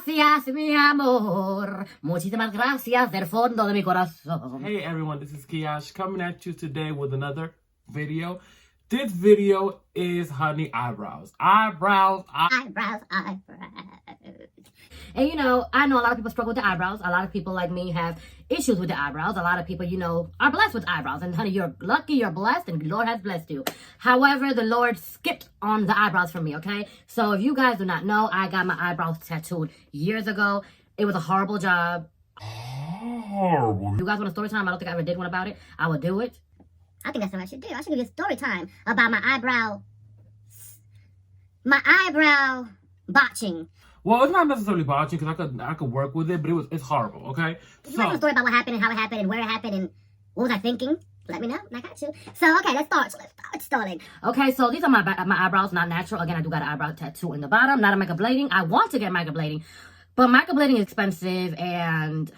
Gracias, mi amor. Muchísimas gracias del fondo de mi corazón. Hey everyone, this is Kiash coming at you today with another video. This video is honey eyebrows. Eyebrows. And you know, I know a lot of people struggle with the eyebrows. A lot of people like me have issues with the eyebrows. A lot of people, you know, are blessed with eyebrows. And honey, you're lucky, you're blessed, and the Lord has blessed you. However, the Lord skipped on the eyebrows for me, okay? So if you guys do not know, I got my eyebrows tattooed years ago. It was a horrible job. Horrible. You guys want a story time? I don't think I ever did one about it. I would do it. I think that's what I should do. I should give you a story time about my eyebrow botching. Well, it's not necessarily botching because I could work with it, but it's horrible. Okay. You want a story about what happened and how it happened and where it happened and what was I thinking? Let me know. I got you. So okay, let's start. Starting. Okay, so these are my eyebrows, not natural. Again, I do got an eyebrow tattoo in the bottom. Not a microblading. I want to get microblading, but microblading is expensive and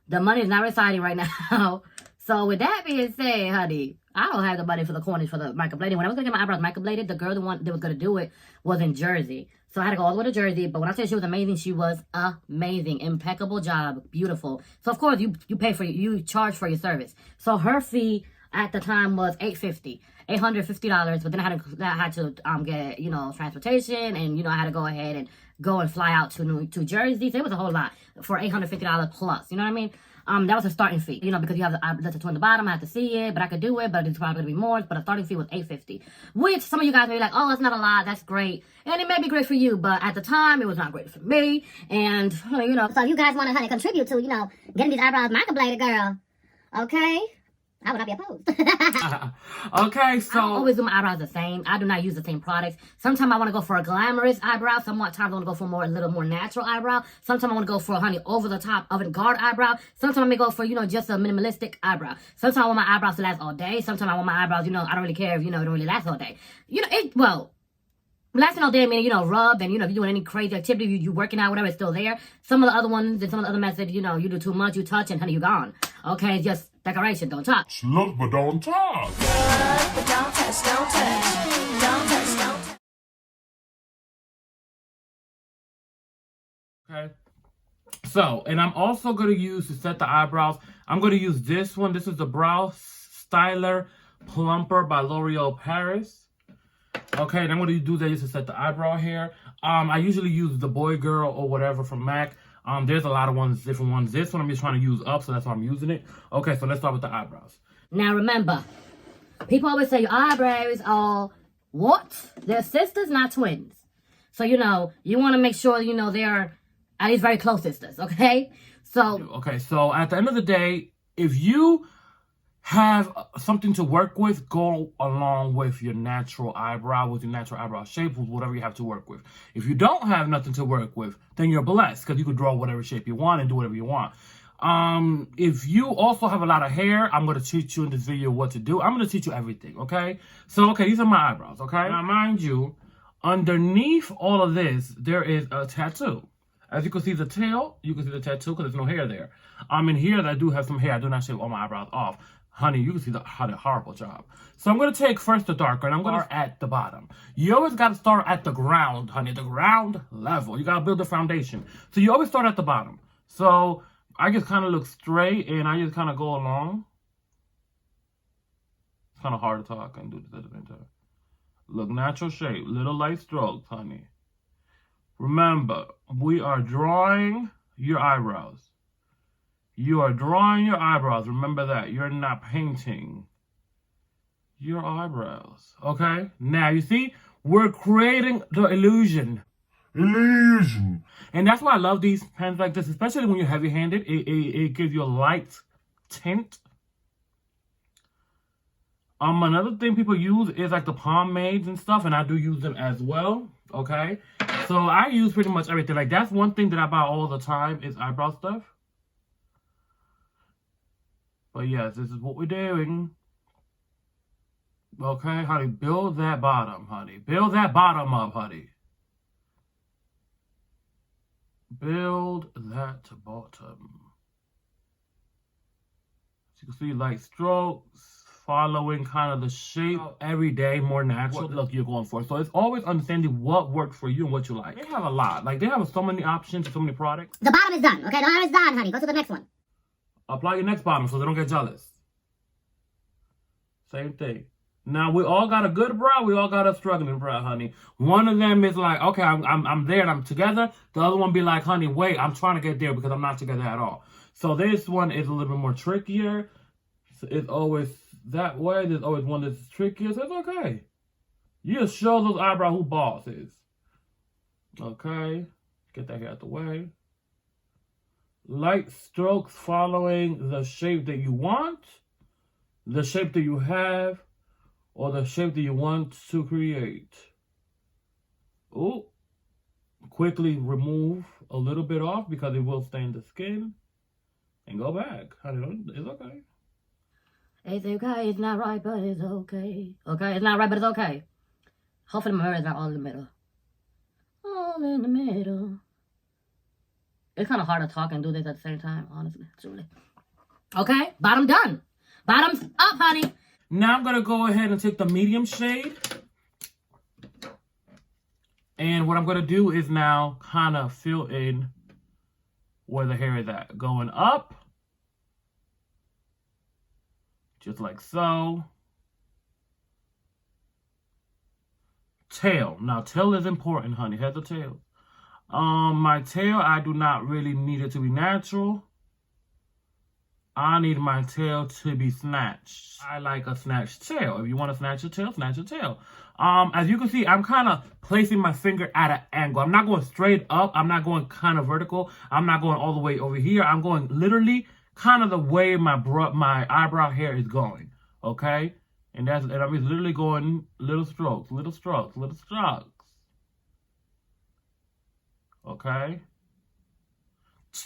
the money is not residing right now. So with that being said, honey, I don't have the money for the corners for the microblading. When I was gonna get my eyebrows microbladed, the girl, the one that was gonna do it, was in Jersey. So I had to go all the way to Jersey. But when I say she was amazing, she was amazing. Impeccable job. Beautiful. So of course you pay for you charge for your service. So her fee at the time was $850. But then I had to get, you know, transportation, and you know I had to go ahead and go and fly out to Jersey. So it was a whole lot for $850 plus. You know what I mean? That was a starting fee, you know, because you have the tattoo on the bottom. I have to see it, but I could do it, but it's probably gonna be more. But the starting fee was $850, which some of you guys may be like, oh, that's not a lot, that's great, and it may be great for you, but at the time it was not great for me. And you know, so if you guys want to honey contribute to, you know, getting these eyebrows microbladed, girl, okay, I would not be opposed. Okay, so I don't always do my eyebrows the same. I do not use the same products. Sometimes I want to go for a glamorous eyebrow. Sometimes I want to go for a little more natural eyebrow. Sometimes I want to go for a honey over the top avant-garde eyebrow. Sometimes I may go for, you know, just a minimalistic eyebrow. Sometimes I want my eyebrows to last all day. Sometimes I want my eyebrows, you know, I don't really care if, you know, it don't really last all day. You know, lasting all day, meaning, you know, rub, and, you know, if you're doing any crazy activity, you working out, whatever, it's still there. Some of the other ones and some of the other methods, you know, you do too much, you touch, and honey, you're gone. Okay, just decoration, don't touch. Look, but don't touch. But don't touch, don't touch. Don't touch, don't touch. okay. So, and I'm also going to use to set the eyebrows. I'm going to use this one. This is the Brow Styler Plumper by L'Oreal Paris. Okay, and I'm going to do that just to set the eyebrow hair. I usually use the Boy Girl or whatever from MAC. There's a lot of ones, different ones. This one I'm just trying to use up, so that's why I'm using it. Okay, so let's start with the eyebrows. Now remember, people always say your eyebrows are what? They're sisters, not twins. So, you know, you want to make sure, you know, they're at least very close sisters, okay? So at the end of the day, if you have something to work with, go along with your natural eyebrow, with your natural eyebrow shape, with whatever you have to work with. If you don't have nothing to work with, then you're blessed, because you can draw whatever shape you want and do whatever you want. If you also have a lot of hair, I'm going to teach you in this video what to do. I'm going to teach you everything, okay? So, okay, these are my eyebrows, okay? Now, mind you, underneath all of this, there is a tattoo. As you can see the tail, you can see the tattoo because there's no hair there. In here, I do have some hair. I do not shave all my eyebrows off. Honey, you can see the horrible job. So I'm going to take first the darker, and I'm going to start at the bottom. You always got to start at the ground, honey, the ground level. You got to build the foundation. So you always start at the bottom. So I just kind of look straight, and I just kind of go along. It's kind of hard to talk and do this at the same time. Look, natural shape, little light strokes, honey. Remember, we are drawing your eyebrows. You are drawing your eyebrows. Remember that. You're not painting your eyebrows. Okay? Now, you see, we're creating the illusion. Illusion. And that's why I love these pens like this, especially when you're heavy-handed. It gives you a light tint. Another thing people use is like the pomades and stuff, and I do use them as well. Okay? So I use pretty much everything. Like, that's one thing that I buy all the time is eyebrow stuff. But yes, this is what we're doing. Okay, honey, build that bottom, honey. Build that bottom up, honey. Build that bottom. As you can see, light strokes. following kind of the shape every day, more natural look you're going for. So it's always understanding what works for you and what you like. They have a lot. Like, they have so many options, so many products. The bottom is done. Okay, the bottom is done, honey. Go to the next one. Apply your next bottom so they don't get jealous. Same thing. Now, we all got a good brow. We all got a struggling brow, honey. One of them is like, okay, I'm there and I'm together. The other one be like, honey, wait, I'm trying to get there because I'm not together at all. So this one is a little bit more trickier. It's always that way. There's always one that's trickier. So it's okay. You just show those eyebrows who boss is. Okay. Get that hair out the way. Light strokes following the shape that you want, the shape that you have, or the shape that you want to create. Oh, quickly remove a little bit off because it will stain the skin. And go back. Honey, it's okay. It's okay, it's not right, but it's okay. Okay, it's not right, but it's okay. Hopefully my hair is not all in the middle. All in the middle. It's kind of hard to talk and do this at the same time, honestly, truly. Okay, bottom done. Bottom's up, honey. Now I'm going to go ahead and take the medium shade. And what I'm going to do is now kind of fill in where the hair is at. Going up. Just like so. Tail. Now, tail is important, honey. Head to tail. My tail, I do not really need it to be natural. I need my tail to be snatched. I like a snatched tail. If you want to snatch your tail, snatch your tail. As you can see, I'm kind of placing my finger at an angle. I'm not going straight up. I'm not going kind of vertical. I'm not going all the way over here. I'm going literally kind of the way my eyebrow hair is going. Okay? And I'm just literally going little strokes, little strokes, little strokes. Okay?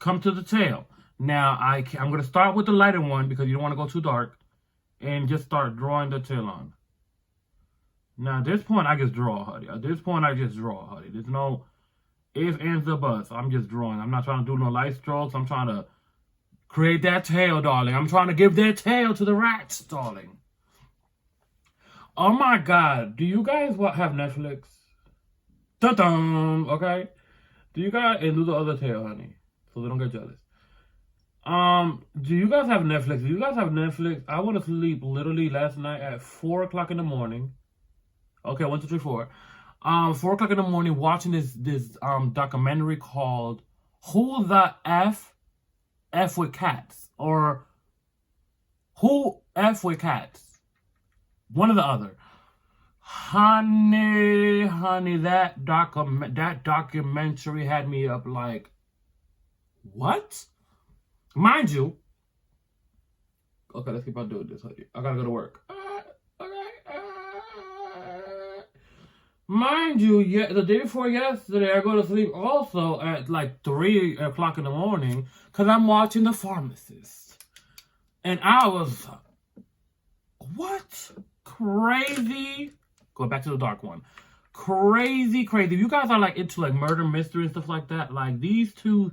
Come to the tail. Now, I'm going to start with the lighter one because you don't want to go too dark. And just start drawing the tail on. Now, at this point, I just draw, honey. At this point, I just draw, honey. There's no ifs, ands, or buts. I'm just drawing. I'm not trying to do no light strokes. I'm trying to create that tail, darling. I'm trying to give that tail to the rats, darling. Oh, my God. Do you guys have Netflix? Dun-dun! Okay? Do you guys... And do the other tail, honey. So they don't get jealous. Do you guys have Netflix? Do you guys have Netflix? I went to sleep literally last night at 4 o'clock in the morning. Okay, 1, 2, 3, 4. 4 o'clock in the morning watching this documentary called Who the F with Cats? Or Who F with Cats? One or the other. Honey, that documentary had me up like, what? Mind you, okay, let's keep on doing this, honey. I gotta go to work. Mind you, the day before yesterday, I go to sleep also at like 3 o'clock in the morning because I'm watching The Pharmacist. And I was, what? Crazy. Go back to the dark one. Crazy. If you guys are like into like murder mystery and stuff like that, like these two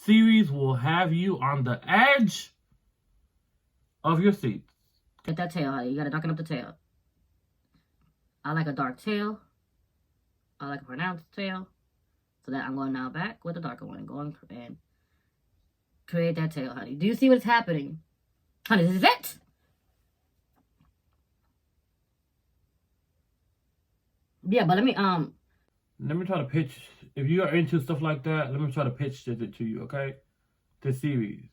series will have you on the edge of your seat. Get that tail, honey. You gotta darken up the tail. I like a dark tail. I like a pronounced tail. So that I'm going now back with the darker one. Going and create that tail, honey. Do you see what's happening? Honey, this is it. Yeah, but let me try to pitch. If you are into stuff like that, let me try to pitch it to you, okay? The series.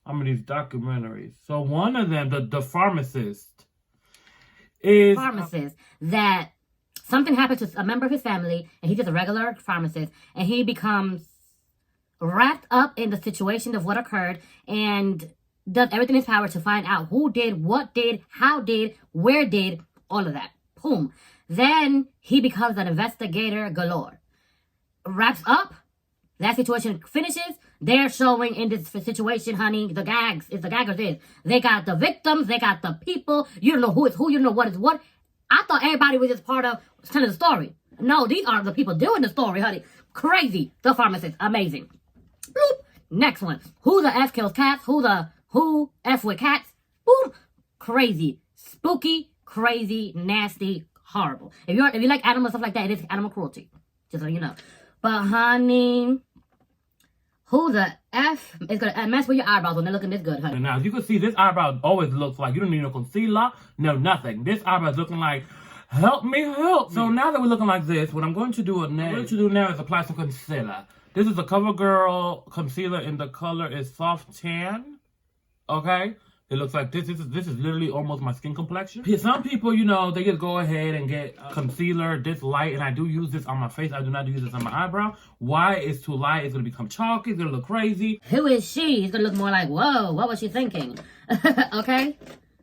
These documentaries. So one of them, the Pharmacist, is... Pharmacist, that something happens to a member of his family, and he's just a regular pharmacist, and he becomes wrapped up in the situation of what occurred, and does everything in his power to find out who did, what did, how did, where did, all of that. Boom. Then he becomes an investigator galore. Wraps up, that situation finishes. They're showing in this situation, honey, the gags. It's the gaggers is. They got the victims, they got the people. You don't know who is who, you don't know what is what. I thought everybody was just part of telling the story. No, these are the people doing the story, honey. Crazy. The Pharmacist. Amazing. Bloop. Next one. Who the F kills cats? Who F with cats? Boom. Crazy. spooky, crazy, nasty, horrible. If you like animals, stuff like that, it is animal cruelty. Just so you know. But honey, who the F is gonna mess with your eyebrows when they're looking this good, honey? Now, as you can see, this eyebrow always looks like you don't need no concealer, no nothing. This eyebrow is looking like, help me, help. So now that we're looking like this, what I'm going to do now is apply some concealer. This is a CoverGirl concealer, and the color is soft tan. Okay, it looks like this. This is literally almost my skin complexion. Some people, you know, they just go ahead and get concealer this light, and I do use this on my face. I do not use this on my eyebrow. Why? It's too light. It's gonna become chalky. It's gonna look crazy. Who is she? It's gonna look more like, whoa, what was she thinking? Okay,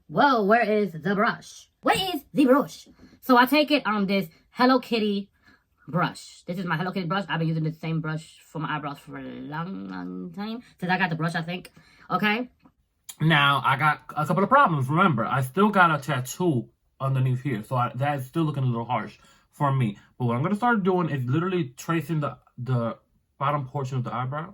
whoa, where is the brush? Where is the brush? So I take it on this Hello Kitty brush. This is my Hello Kitty brush. I've been using the same brush for my eyebrows for a long time. Since I got the brush, I think. Okay. Now, I got a couple of problems. Remember, I still got a tattoo underneath here. So that's still looking a little harsh for me. But what I'm going to start doing is literally tracing the bottom portion of the eyebrow.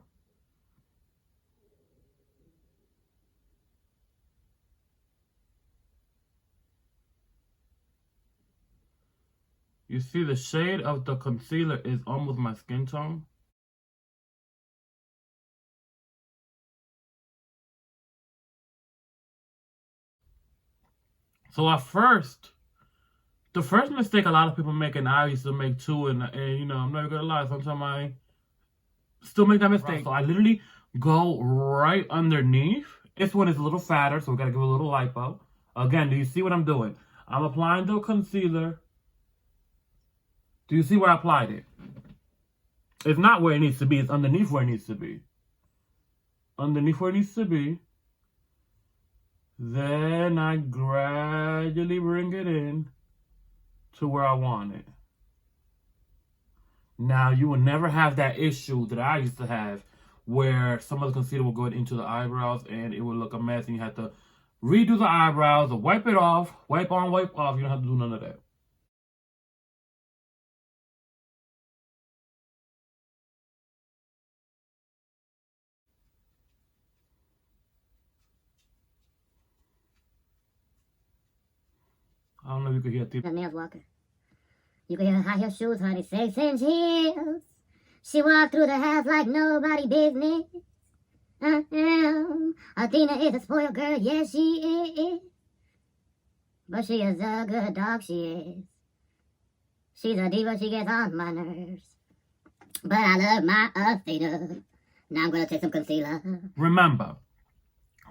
You see the shade of the concealer is almost my skin tone. So the first mistake a lot of people make, and I used to make too, and you know, I'm not gonna lie, sometimes I still make that mistake. So I literally go right underneath. This one is a little fatter, so we gotta give it a little lipo. Again, do you see what I'm doing? I'm applying the concealer. Do you see where I applied it? It's not where it needs to be. It's underneath where it needs to be. Underneath where it needs to be. Then I gradually bring it in to where I want it. Now, you will never have that issue that I used to have where some of the concealer will go into the eyebrows and it will look a mess and you have to redo the eyebrows or wipe it off, wipe on, wipe off. You don't have to do none of that. I don't know if you could hear The nails walking. You can hear her high heel shoes, honey, 6-inch heels. She walked through the house like nobody business. Athena is a spoiled girl, yes she is. But she is a good dog, she is. She's a diva, she gets on my nerves. But I love my Athena. Now I'm gonna take some concealer. Remember,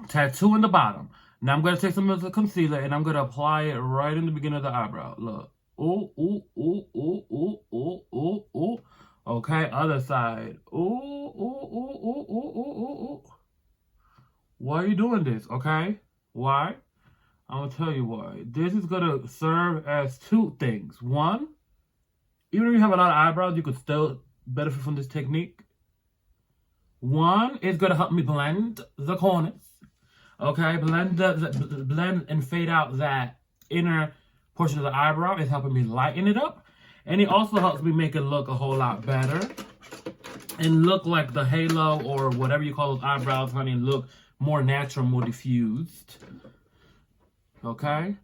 tattoo in the bottom. Now I'm going to take some of the concealer and I'm going to apply it right in the beginning of the eyebrow. Look. Ooh, ooh, ooh, ooh, ooh, ooh, ooh, ooh. Okay, other side. Ooh, ooh, ooh, ooh, ooh, ooh, ooh, ooh. Why are you doing this, okay? Why? I'm going to tell you why. This is going to serve as two things. One, even if you have a lot of eyebrows, you could still benefit from this technique. One, it's going to help me blend the corners. Okay, blend and fade out that inner portion of the eyebrow. It's helping me lighten it up. And it also helps me make it look a whole lot better. And look like the halo or whatever you call those eyebrows, honey, look more natural, more diffused. Okay?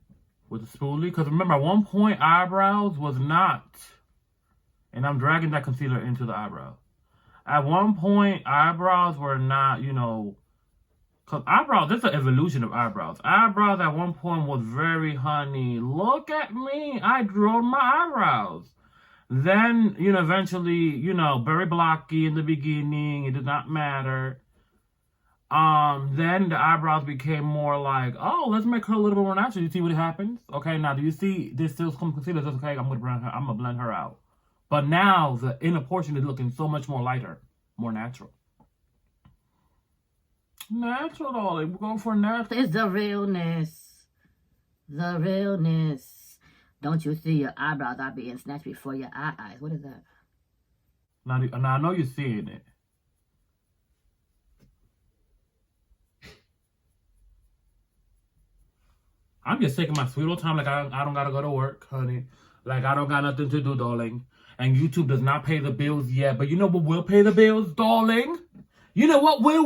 With the spoolie. Because remember, at one point, eyebrows was not. And I'm dragging that concealer into the eyebrow. At one point, eyebrows were not, you know, because eyebrows, this is an evolution of eyebrows. Eyebrows at one point was very, honey, look at me. I drew my eyebrows. Then, you know, eventually, you know, very blocky in the beginning. It did not matter. Then the eyebrows became more like, oh, let's make her a little bit more natural. You see what happens? Okay, now do you see this still some concealer? That's okay, I'm gonna blend her out. But now the inner portion is looking so much more lighter, more natural. Natural, darling. We're going for natural. It's the realness. The realness. Don't you see your eyebrows are being snatched before your eyes? What is that? Now I know you're seeing it. I'm just taking my sweet old time like I don't gotta go to work, honey. Like I don't got nothing to do, darling. And YouTube does not pay the bills yet. But you know what will pay the bills, darling? You know what will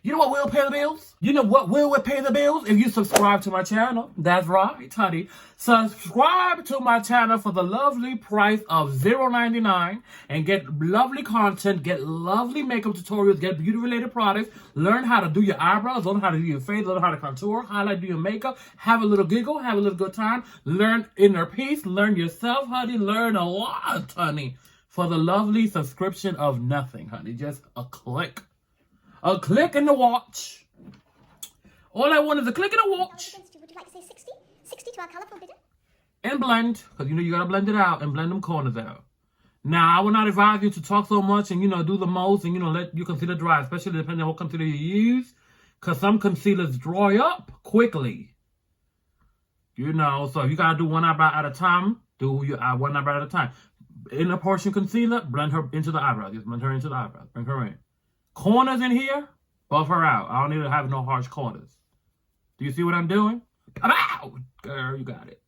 you know what will pay the bills? You know what will pay the bills? If you subscribe to my channel. That's right, honey. Subscribe to my channel for the lovely price of $0.99 and get lovely content, get lovely makeup tutorials, get beauty-related products, learn how to do your eyebrows, learn how to do your face, learn how to contour, highlight, do your makeup, have a little giggle, have a little good time, learn inner peace, learn yourself, honey, learn a lot, honey. For the lovely subscription of nothing, honey. Just a click. A click and a watch. All I want is a click and a watch. Would you like to say 60? 60 to our colourful bidder? And blend. Because, you got to blend it out and blend them corners out. Now, I will not advise you to talk so much and, do the most and, let your concealer dry. Especially depending on what concealer you use. Because some concealers dry up quickly. So if you got to do one eyebrow at a time, do your one eyebrow at a time. Inner portion concealer, blend her into the eyebrow. Just blend her into the eyebrow. Bring her in. Corners in here, buff her out. I don't need to have no harsh corners. Do you see what I'm doing? Ow! Girl, you got it.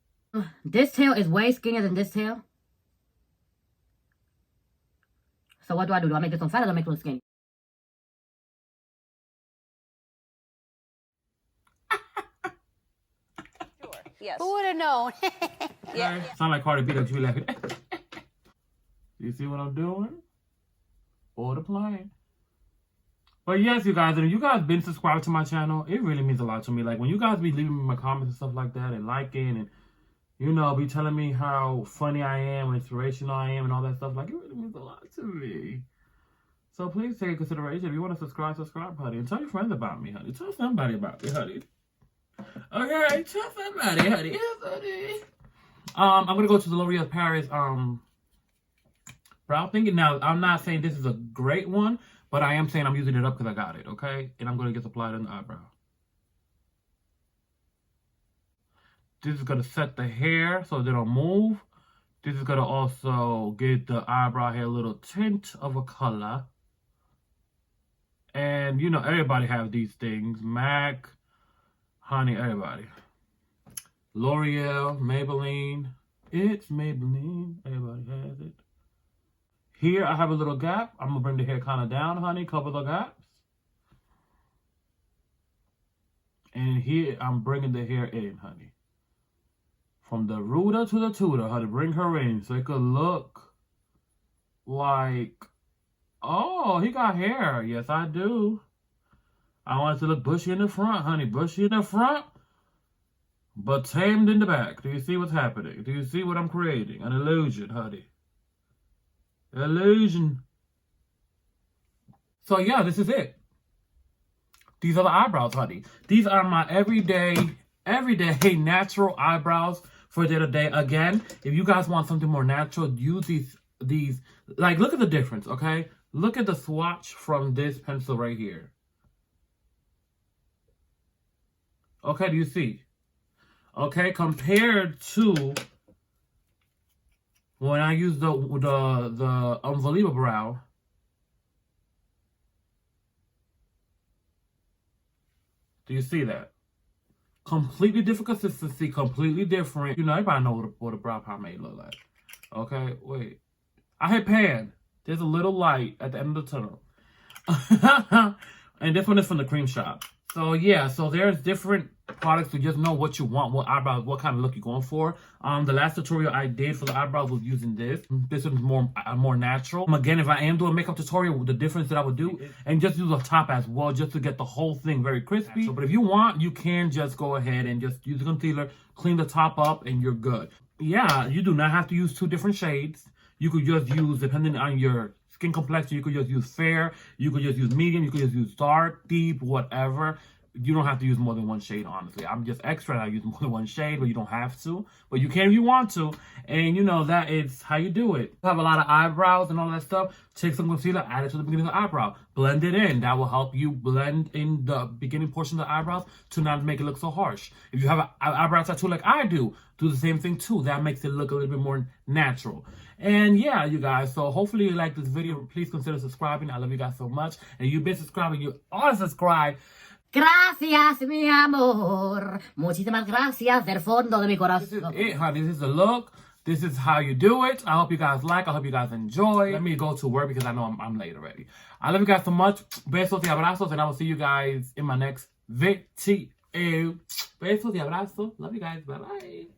This tail is way skinnier than this tail. So what do? Do I make this one fat or do I make it look skinny? Yes. Who would have known? Yeah. Sound like Cardi B that you laughing. You see what I'm doing? For the plane. But yes, you guys, and if you guys been subscribed to my channel, it really means a lot to me. Like when you guys be leaving me my comments and stuff like that and liking and be telling me how funny I am, inspirational I am and all that stuff, like it really means a lot to me. So please take into consideration. If you want to subscribe, honey. And tell your friends about me, honey. Tell somebody about me, honey. Okay, tell somebody, honey. Yes, honey. I'm gonna go to the L'Oreal Paris brow thing. Now, I'm not saying this is a great one, but I am saying I'm using it up because I got it, okay? And I'm going to get applied on the eyebrow. This is going to set the hair so they don't move. This is going to also get the eyebrow hair a little tint of a color. And, everybody have these things. MAC, honey, everybody. L'Oreal, Maybelline. It's Maybelline. Everybody has it. Here, I have a little gap. I'm going to bring the hair kind of down, honey. Cover the gaps. And here, I'm bringing the hair in, honey. From the rooter to the tutor, honey. Bring her in so it could look like, oh, he got hair. Yes, I do. I want it to look bushy in the front, honey. Bushy in the front, but tamed in the back. Do you see what's happening? Do you see what I'm creating? An illusion, honey. Illusion. So yeah, this is it. These are the eyebrows, honey. These are my everyday natural eyebrows for day to day. Again, if you guys want something more natural, use these. Like, look at the difference, okay? Look at the swatch from this pencil right here. Okay, do you see? Okay, compared to when I use the Unbelievable brow, do you see that? Completely different consistency, completely different. Everybody know what a brow pomade look like. Okay, wait. I hit pan. There's a little light at the end of the tunnel. And this one is from the Cream Shop. So yeah, so there's different products to just know what you want, what eyebrows, what kind of look you're going for. The last tutorial I did for the eyebrows was using this. This one's more natural. Again, if I am doing a makeup tutorial, the difference that I would do, and just use the top as well, just to get the whole thing very crispy. But if you want, you can just go ahead and just use the concealer, clean the top up, and you're good. Yeah, you do not have to use two different shades. You could just use, depending on your skin complexion, you could just use fair, you could just use medium, you could just use dark, deep, whatever. You don't have to use more than one shade, honestly. I'm just extra and I use more than one shade, but you don't have to. But you can if you want to. And that is how you do it. You have a lot of eyebrows and all that stuff. Take some concealer, add it to the beginning of the eyebrow. Blend it in. That will help you blend in the beginning portion of the eyebrows to not make it look so harsh. If you have an eyebrow tattoo like I do the same thing too. That makes it look a little bit more natural. And yeah, you guys, so hopefully you like this video. Please consider subscribing. I love you guys so much. And if you've been subscribing, you are subscribed. Gracias, mi amor. Muchísimas gracias del fondo de mi This is corazón. it, honey. This is the look. This is how you do it. I hope you guys like. I hope you guys enjoy. Let me go to work because I know I'm late already. I love you guys so much. Besos y abrazos, and I will see you guys in my next video. Besos y abrazos. Love you guys. Bye bye.